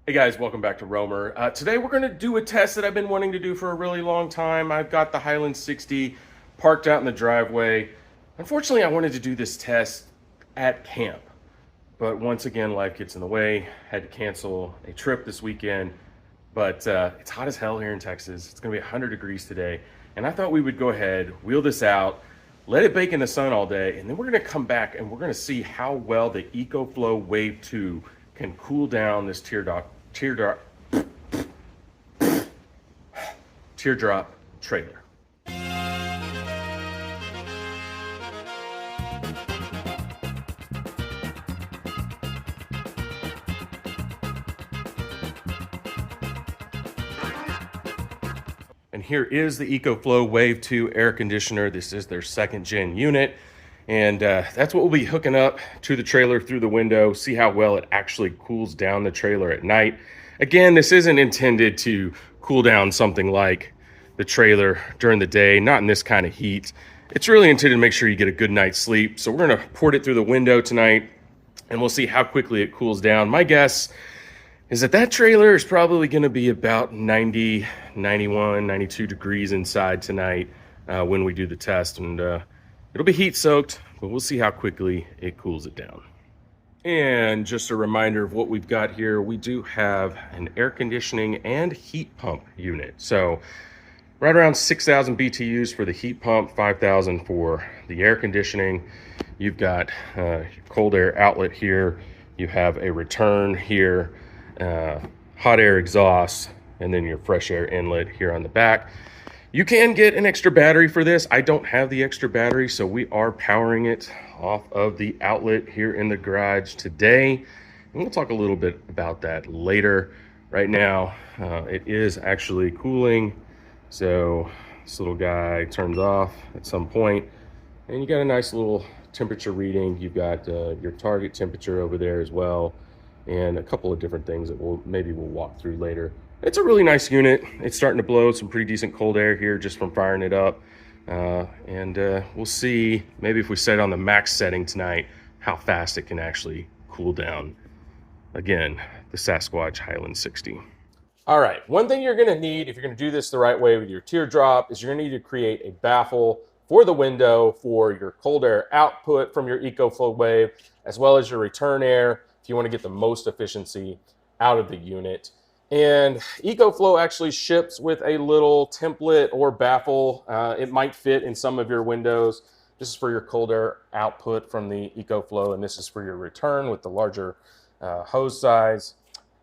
Hey guys, welcome back to Roamer. Today we're going to do a test that I've been wanting to do for a really long time. I've got the Highland 60 parked out in the driveway. Unfortunately, I wanted to do this test at camp, but once again, life gets in the way. Had to cancel a trip this weekend, but it's hot as hell here in Texas. It's going to be 100 degrees today, and I thought we would go ahead, wheel this out, let it bake in the sun all day, and then we're going to come back and we're going to see how well the Ecoflow Wave 2 can cool down this teardrop trailer. And here is the Ecoflow Wave 2 air conditioner. This is their 2nd gen unit. And that's what we'll be hooking up to the trailer through the window, see how well it actually cools down the trailer at night. Again, this isn't intended to cool down something like the trailer during the day, not in this kind of heat. It's really intended to make sure you get a good night's sleep. So we're gonna port it through the window tonight and we'll see how quickly it cools down. My guess is that trailer is probably gonna be about 90, 91, 92 degrees inside tonight when we do the test. And it'll be heat soaked, but we'll see how quickly it cools it down. And just a reminder of what we've got here, we do have an air conditioning and heat pump unit. So right around 6,000 BTUs for the heat pump, 5,000 for the air conditioning. You've got your cold air outlet here. You have a return here, hot air exhaust, and then your fresh air inlet here on the back. You can get an extra battery for this. I don't have the extra battery, so we are powering it off of the outlet here in the garage today. And we'll talk a little bit about that later. Right now, it is actually cooling. So this little guy turns off at some point, and you got a nice little temperature reading. You've got your target temperature over there as well, and a couple of different things that we'll walk through later. It's a really nice unit. It's starting to blow some pretty decent cold air here just from firing it up. And we'll see, maybe if we set it on the max setting tonight, how fast it can actually cool down. Again, the Sasquatch Highland 60. All right, one thing you're gonna need if you're gonna do this the right way with your teardrop is you're gonna need to create a baffle for the window for your cold air output from your Ecoflow Wave, as well as your return air if you wanna get the most efficiency out of the unit. And Ecoflow actually ships with a little template or baffle. It might fit in some of your windows. This is for your cold air output from the Ecoflow, and this is for your return with the larger hose size.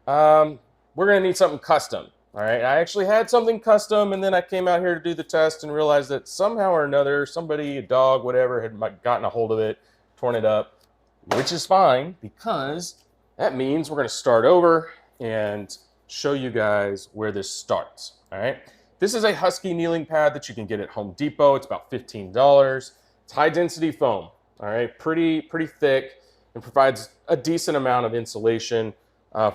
We're gonna need something custom, all right? I actually had something custom, and then I came out here to do the test and realized that somehow or another, somebody, a dog, whatever, had gotten a hold of it, torn it up, which is fine, because that means we're gonna start over and show you guys where this starts. All right, this is a Husky kneeling pad that you can get at Home Depot. It's about $15. It's high density foam. All right, pretty thick, and provides a decent amount of insulation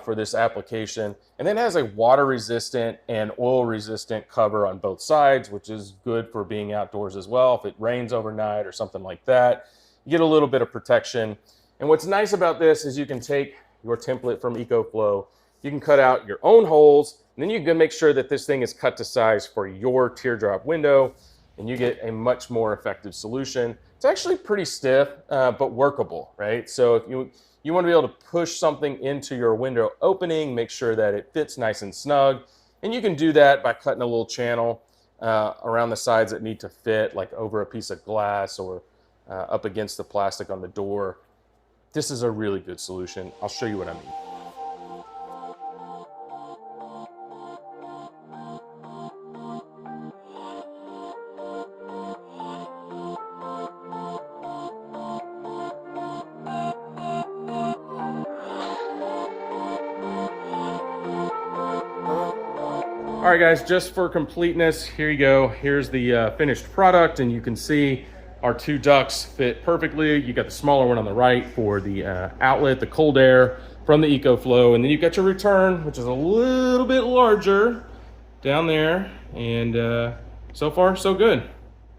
for this application, and then has a water resistant and oil resistant cover on both sides, which is good for being outdoors as well. If it rains overnight or something like that, you get a little bit of protection. And what's nice about this is you can take your template from Ecoflow, you can cut out your own holes, and then you can make sure that this thing is cut to size for your teardrop window, and you get a much more effective solution. It's actually pretty stiff, but workable, right? So if you want to be able to push something into your window opening, make sure that it fits nice and snug, and you can do that by cutting a little channel around the sides that need to fit, like over a piece of glass or up against the plastic on the door. This is a really good solution. I'll show you what I mean. All right, guys, just for completeness, here you go. Here's the finished product, and you can see our two ducts fit perfectly. You got the smaller one on the right for the outlet, the cold air from the Ecoflow, and then you've got your return, which is a little bit larger down there, and so far, so good.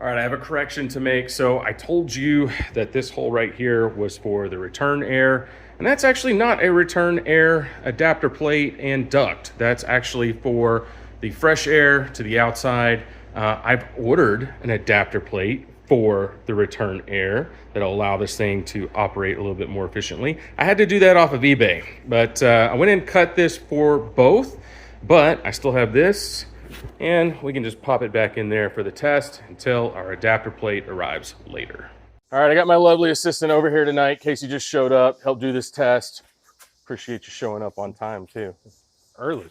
All right, I have a correction to make. So I told you that this hole right here was for the return air. And that's actually not a return air adapter plate and duct. That's actually for the fresh air to the outside. I've ordered an adapter plate for the return air that'll allow this thing to operate a little bit more efficiently. I had to do that off of eBay, but I went and cut this for both, but I still have this, and we can just pop it back in there for the test until our adapter plate arrives later. All right, I got my lovely assistant over here tonight. Casey just showed up, helped do this test. Appreciate you showing up on time too. Early.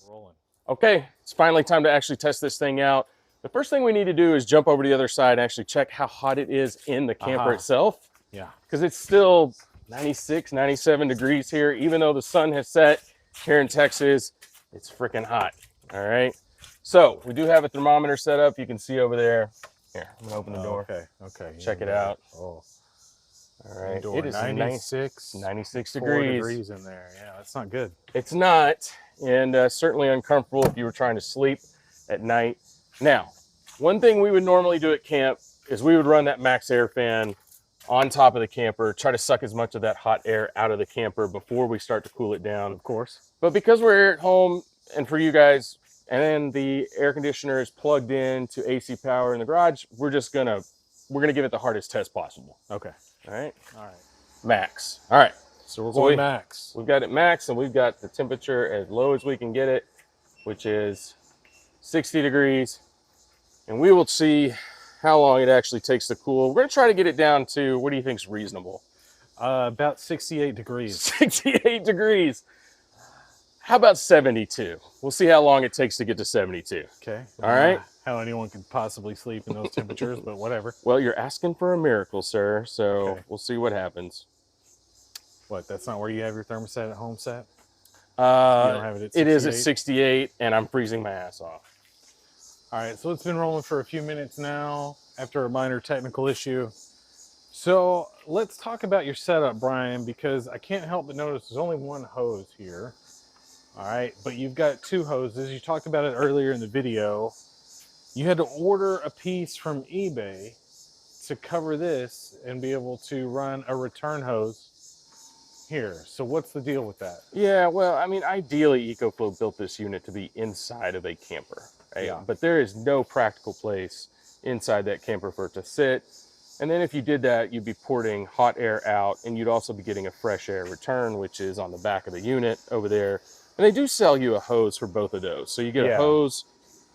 Rolling. Okay, it's finally time to actually test this thing out. The first thing we need to do is jump over to the other side and actually check how hot it is in the camper itself. Yeah. Because it's still 96, 97 degrees here. Even though the sun has set here in Texas, it's freaking hot. All right. So we do have a thermometer set up. You can see over there. Here, I'm gonna open the door. Okay. Check it out. Oh. All right. Indoor, It is 96 degrees in there. Yeah, that's not good. It's not, and certainly uncomfortable if you were trying to sleep at night. Now, one thing we would normally do at camp is we would run that max air fan on top of the camper, try to suck as much of that hot air out of the camper before we start to cool it down. Of course. But because we're here at home, and for you guys, and then the air conditioner is plugged in to AC power in the garage, we're gonna give it the hardest test possible. Okay. All right. All right. Max. All right. So we're going max. We've got it max, and we've got the temperature as low as we can get it, which is 60 degrees. And we will see how long it actually takes to cool. We're gonna try to get it down to, what do you think is reasonable? About 68 degrees. 68 degrees. How about 72? We'll see how long it takes to get to 72. Okay. All right. How anyone could possibly sleep in those temperatures, but whatever. Well, you're asking for a miracle, sir. So We'll see what happens. What? That's not where you have your thermostat at home set? You don't have it at 68? It is at 68, and I'm freezing my ass off. All right, so it's been rolling for a few minutes now after a minor technical issue. So let's talk about your setup, Brian, because I can't help but notice there's only one hose here. All right, but you've got two hoses. You talked about it earlier in the video. You had to order a piece from eBay to cover this and be able to run a return hose here. So what's the deal with that? Yeah, well, I mean, ideally, Ecoflow built this unit to be inside of a camper, right? Yeah. But there is no practical place inside that camper for it to sit. And then if you did that, you'd be porting hot air out, and you'd also be getting a fresh air return, which is on the back of the unit over there. And they do sell you a hose for both of those. So you get a hose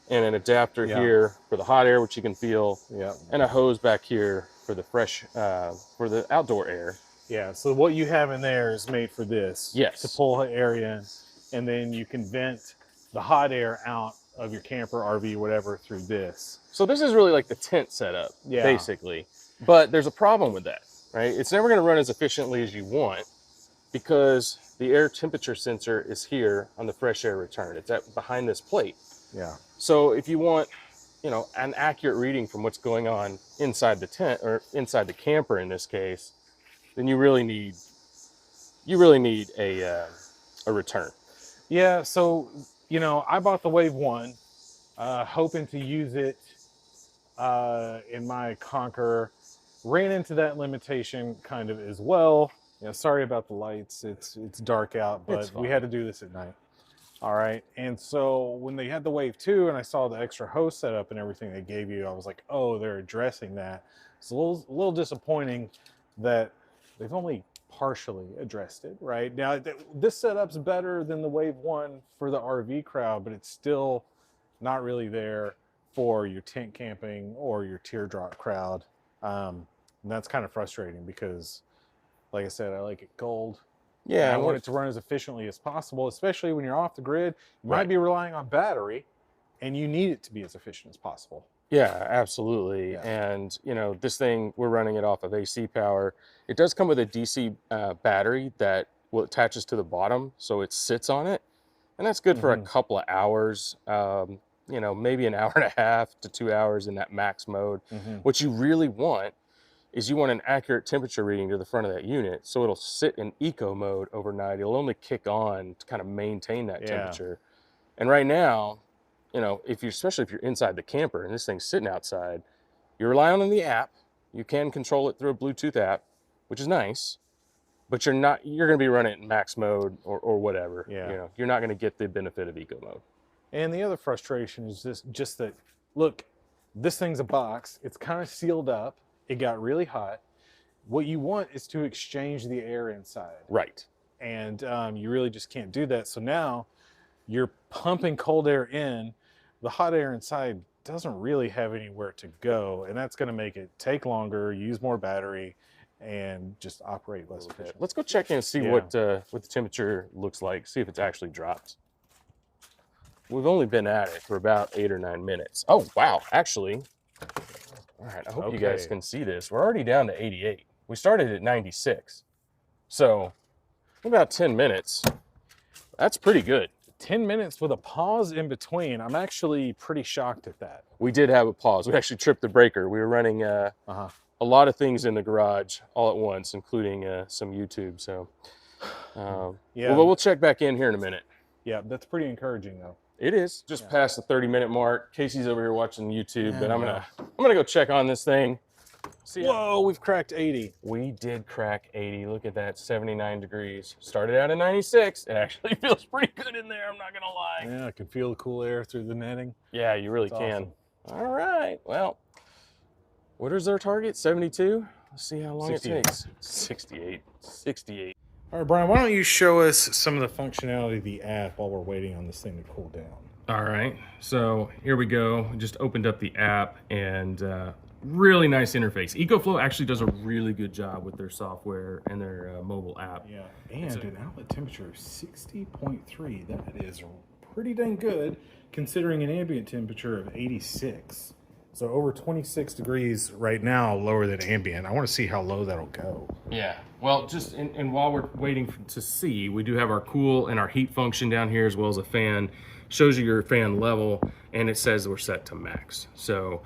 and an adapter here for the hot air, which you can feel, and a hose back here for the fresh, for the outdoor air. Yeah, so what you have in there is made for this. Yes. To pull air in, and then you can vent the hot air out of your camper, RV, whatever, through this. So this is really like the tent setup, basically. But there's a problem with that, right? It's never going to run as efficiently as you want because the air temperature sensor is here on the fresh air return. It's behind this plate. Yeah. So if you want, an accurate reading from what's going on inside the tent, or inside the camper in this case, then you really need a return. Yeah, so I bought the Wave 1, hoping to use it in my Conqueror. Ran into that limitation kind of as well. Sorry about the lights. It's dark out, but we had to do this at night. All right. And so when they had the Wave 2 and I saw the extra hose setup and everything they gave you, I was like, oh, they're addressing that. It's a little disappointing that they've only partially addressed it, right? Now, this setup's better than the Wave 1 for the RV crowd, but it's still not really there for your tent camping or your teardrop crowd. And that's kind of frustrating because, like I said, I like it cold. Yeah, I want it to run as efficiently as possible, especially when you're off the grid. You might be relying on battery, and you need it to be as efficient as possible. Yeah, absolutely. Yeah. And, this thing, we're running it off of AC power. It does come with a DC battery that attaches to the bottom, so it sits on it. And that's good for a couple of hours, maybe an hour and a half to 2 hours in that max mode. What you really want is you want an accurate temperature reading to the front of that unit, so it'll sit in eco mode overnight. It'll only kick on to kind of maintain that temperature. And right now, especially if you're inside the camper and this thing's sitting outside, you're relying on the app. You can control it through a Bluetooth app, which is nice, but you're going to be running it in max mode or whatever. Yeah. You know, you're not going to get the benefit of eco mode. And the other frustration is just that, look, this thing's a box. It's kind of sealed up. It got really hot. What you want is to exchange the air inside. Right. And you really just can't do that. So now you're pumping cold air in. The hot air inside doesn't really have anywhere to go. And that's going to make it take longer, use more battery, and just operate less efficient. Let's go check in and see what the temperature looks like. See if it's actually dropped. We've only been at it for about 8 or 9 minutes. Oh, wow. Actually, all right, I hope you guys can see this. We're already down to 88. We started at 96. So about 10 minutes. That's pretty good. 10 minutes with a pause in between. I'm actually pretty shocked at that. We did have a pause. We actually tripped the breaker. We were running a lot of things in the garage all at once, including some YouTube. So yeah, we'll check back in here in a minute. Yeah, that's pretty encouraging though. It is. Just past the 30-minute mark. Casey's over here watching YouTube, but I'm gonna go check on this thing. See. Whoa, we've cracked 80. We did crack 80. Look at that, 79 degrees. Started out at 96. It actually feels pretty good in there, I'm not gonna lie. Yeah, I can feel the cool air through the netting. Yeah, you really can. Awesome. All right, well, what is their target? 72? Let's see how long 68. It takes. 68. 68. All right, Brian, why don't you show us some of the functionality of the app while we're waiting on this thing to cool down? All right, so here we go. We just opened up the app and really nice interface. Ecoflow actually does a really good job with their software and their mobile app. Yeah, and an outlet temperature of 60.3. That is pretty dang good considering an ambient temperature of 86. So over 26 degrees right now, lower than ambient. I want to see how low that'll go. Yeah, well, just and while we're waiting to see, we do have our cool and our heat function down here, as well as a fan. Shows you your fan level, and it says we're set to max. So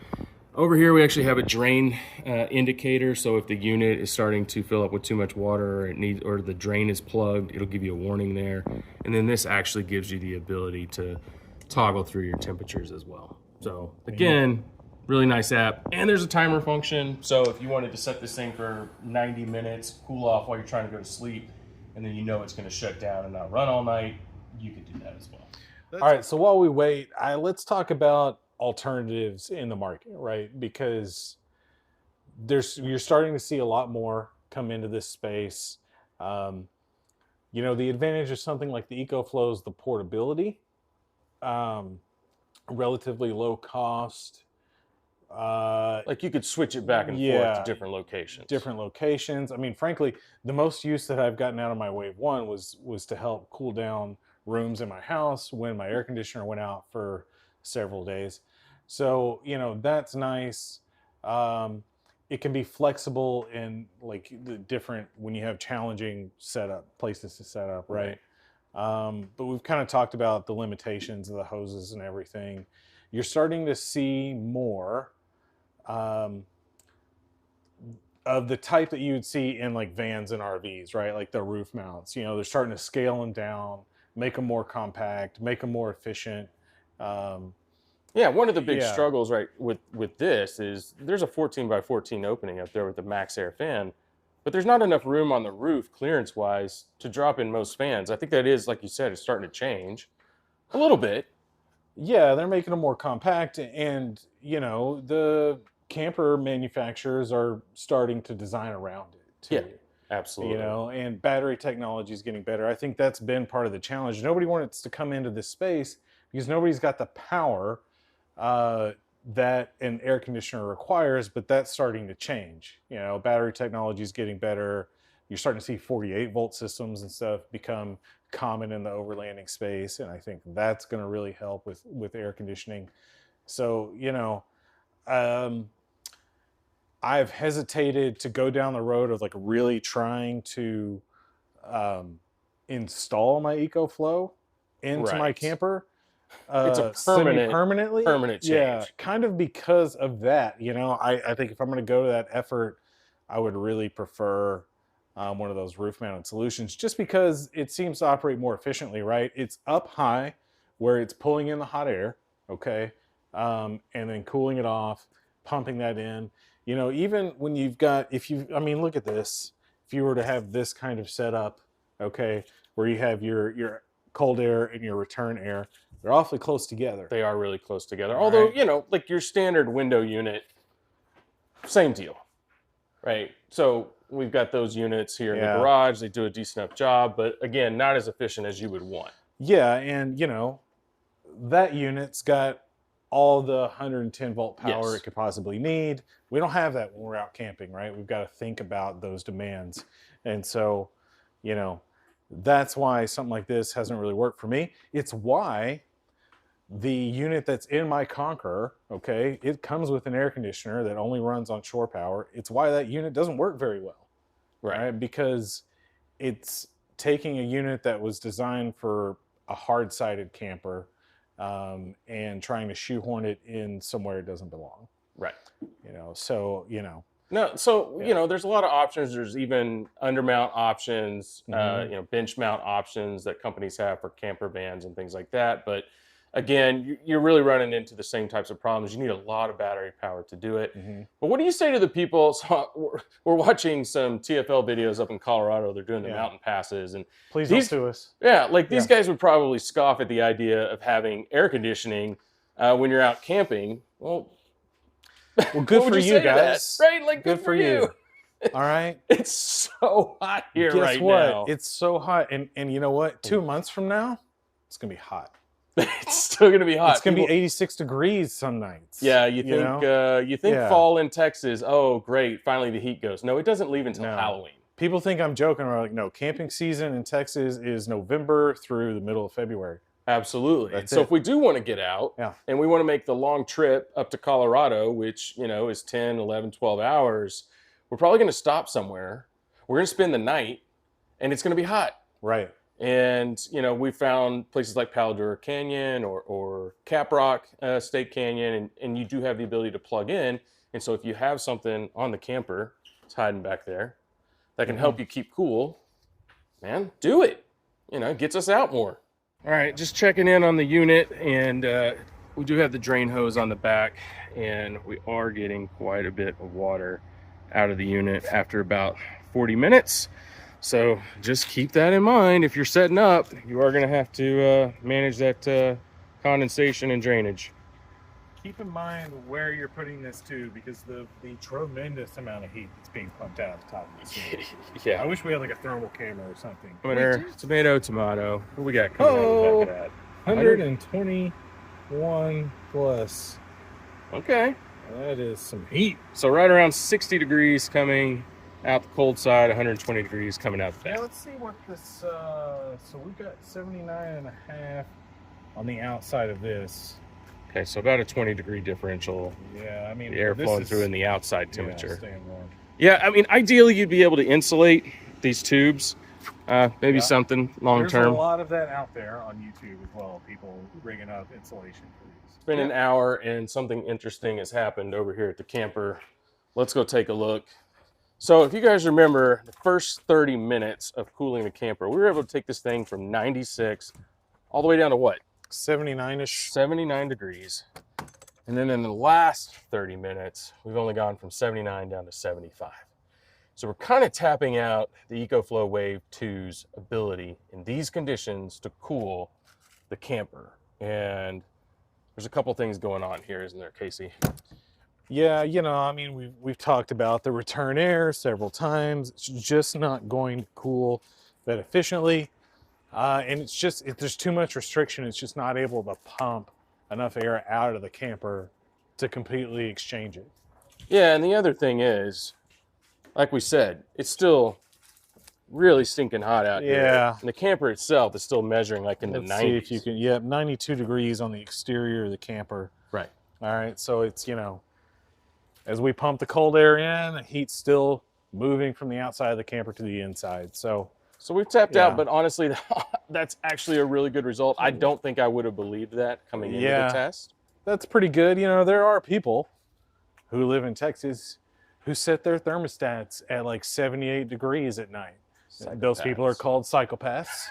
over here, we actually have a drain indicator. So if the unit is starting to fill up with too much water, or the drain is plugged, it'll give you a warning there. And then this actually gives you the ability to toggle through your temperatures as well. So again, really nice app. And there's a timer function. So if you wanted to set this thing for 90 minutes, cool off while you're trying to go to sleep, and then you know it's going to shut down and not run all night, you could do that as well. All right, so while we wait, let's talk about alternatives in the market, right? Because you're starting to see a lot more come into this space. You know, the advantage of something like the Ecoflow is the portability, relatively low cost. Like you could switch it back and forth to different locations. I mean, frankly, the most use that I've gotten out of my Wave 1 was to help cool down rooms in my house when my air conditioner went out for several days. So, you know, that's nice. It can be flexible in like the different, when you have challenging places to set up, right? But we've kind of talked about the limitations of the hoses and everything. You're starting to see more of the type that you would see in like vans and RVs, right? Like the roof mounts, you know, they're starting to scale them down, make them more compact, make them more efficient. Yeah, one of the big struggles, right, with this is there's a 14 by 14 opening up there with the max air fan, but there's not enough room on the roof clearance-wise to drop in most fans. I think that is, like you said, it's starting to change a little bit. Yeah, they're making them more compact, and, you know, the camper manufacturers are starting to design around it, too. Yeah, absolutely. You know, and battery technology is getting better. I think that's been part of the challenge. Nobody wants to come into this space because nobody's got the power that an air conditioner requires, but that's starting to change. You know, battery technology is getting better. You're starting to see 48-volt systems and stuff become common in the overlanding space, and I think that's going to really help with air conditioning. So, you know, I've hesitated to go down the road of like really trying to install my Ecoflow into my camper. It's a permanent change. Yeah, kind of because of that. You know, I think if I'm going to go to that effort, I would really prefer one of those roof-mounted solutions, just because it seems to operate more efficiently, right? It's up high where it's pulling in the hot air, okay, and then cooling it off, pumping that in. You know, even when I mean, look at this. if you were to have this kind of setup, okay, where you have your cold air and your return air, they're awfully close together. They are really close together. All Although, right. you know, like your standard window unit, same deal, right? So we've got those units here in the garage. They do a decent enough job, but again, not as efficient as you would want. Yeah, and you know, that unit's got all the 110 volt power it could possibly need. We don't have that when we're out camping, right? We've got to think about those demands. And so, you know, that's why something like this hasn't really worked for me. It's why the unit that's in my Conqueror, okay, it comes with an air conditioner that only runs on shore power. It's why that unit doesn't work very well, right? Because it's taking a unit that was designed for a hard-sided camper and trying to shoehorn it in somewhere it doesn't belong. Right. You know, so, you know. No, so, you know, there's a lot of options. There's even undermount options, you know, bench mount options that companies have for camper vans and things like that. But again, you're really running into the same types of problems. You need a lot of battery power to do it. But what do you say to the people? So we're watching some TFL videos up in Colorado. They're doing the mountain passes, and please don't sue us. Yeah, like these guys would probably scoff at the idea of having air conditioning when you're out camping. Well, good for you guys, right? Like good for you. All right. It's so hot here Guess right what? now. It's so hot, and you know what? 2 months from now, it's gonna be hot. It's still going to be hot. It's going to be 86 degrees some nights. Yeah, you think fall in Texas, oh, great, finally the heat goes. No, it doesn't leave until Halloween. People think I'm joking. We're like, no, camping season in Texas is November through the middle of February. Absolutely. So if we do want to get out and we want to make the long trip up to Colorado, which, you know, is 10, 11, 12 hours, we're probably going to stop somewhere. We're going to spend the night, and it's going to be hot. Right. And, you know, we found places like Paladura Canyon or Caprock State Canyon, and you do have the ability to plug in. And so if you have something on the camper, it's hiding back there, that can help you keep cool, man, do it. You know, it gets us out more. All right, just checking in on the unit, and we do have the drain hose on the back, and we are getting quite a bit of water out of the unit after about 40 minutes. So just keep that in mind. If you're setting up, you are going to have to manage that condensation and drainage. Keep in mind where you're putting this to, because the tremendous amount of heat that's being pumped out of the top of the unit. Yeah. I wish we had like a thermal camera or something. Tomato. What do we got coming out of the back of that? 121 plus. Okay. That is some heat. So right around 60 degrees coming out the cold side, 120 degrees coming out the back. Yeah, let's see what this, so we've got 79.5 on the outside of this. Okay, so about a 20 degree differential. Yeah, I mean, the air flowing through in the outside temperature. Staying warm. Yeah, I mean, ideally you'd be able to insulate these tubes, maybe something long term. There's a lot of that out there on YouTube as well, people rigging up insulation for these. It's been an hour and something interesting has happened over here at the camper. Let's go take a look. So if you guys remember the first 30 minutes of cooling the camper, we were able to take this thing from 96 all the way down to what? 79-ish. 79 degrees. And then in the last 30 minutes, we've only gone from 79 down to 75. So we're kind of tapping out the Ecoflow Wave 2's ability in these conditions to cool the camper. And there's a couple things going on here, isn't there, Casey? Yeah, you know, I mean, we've talked about the return air several times. It's just not going to cool that efficiently. And it's just, there's too much restriction. It's just not able to pump enough air out of the camper to completely exchange it. Yeah, and the other thing is, like we said, it's still really stinking hot out here. Yeah. And the camper itself is still measuring like in the 90s. Let's see if you can, yeah, 92 degrees on the exterior of the camper. Right. All right, so it's, you know, as we pump the cold air in, the heat's still moving from the outside of the camper to the inside. So we've tapped out, but honestly, that's actually a really good result. I don't think I would have believed that coming into the test. That's pretty good. You know, there are people who live in Texas who set their thermostats at like 78 degrees at night. Those people are called psychopaths,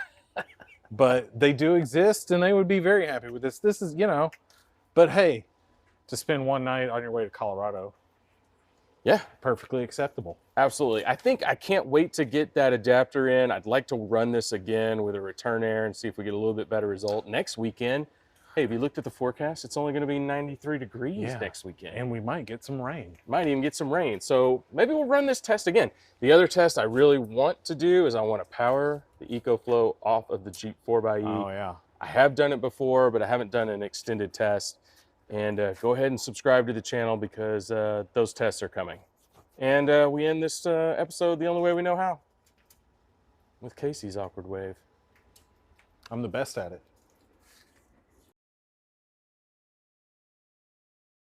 but they do exist and they would be very happy with this. This is, you know, but hey, to spend one night on your way to Colorado, Yeah, perfectly acceptable. absolutely. I can't wait to get that adapter in. I'd like to run this again with a return air and see if we get a little bit better result next weekend. Hey, if you looked at the forecast, it's only going to be 93 degrees next weekend. And we might get some rain. Might even get some rain. So maybe we'll run this test again. The other test I really want to do is I want to power the Ecoflow off of the Jeep 4xe. Oh yeah. I have done it before, but I haven't done an extended test. And go ahead and subscribe to the channel because those tests are coming. And we end this episode the only way we know how, with Casey's awkward wave. I'm the best at it.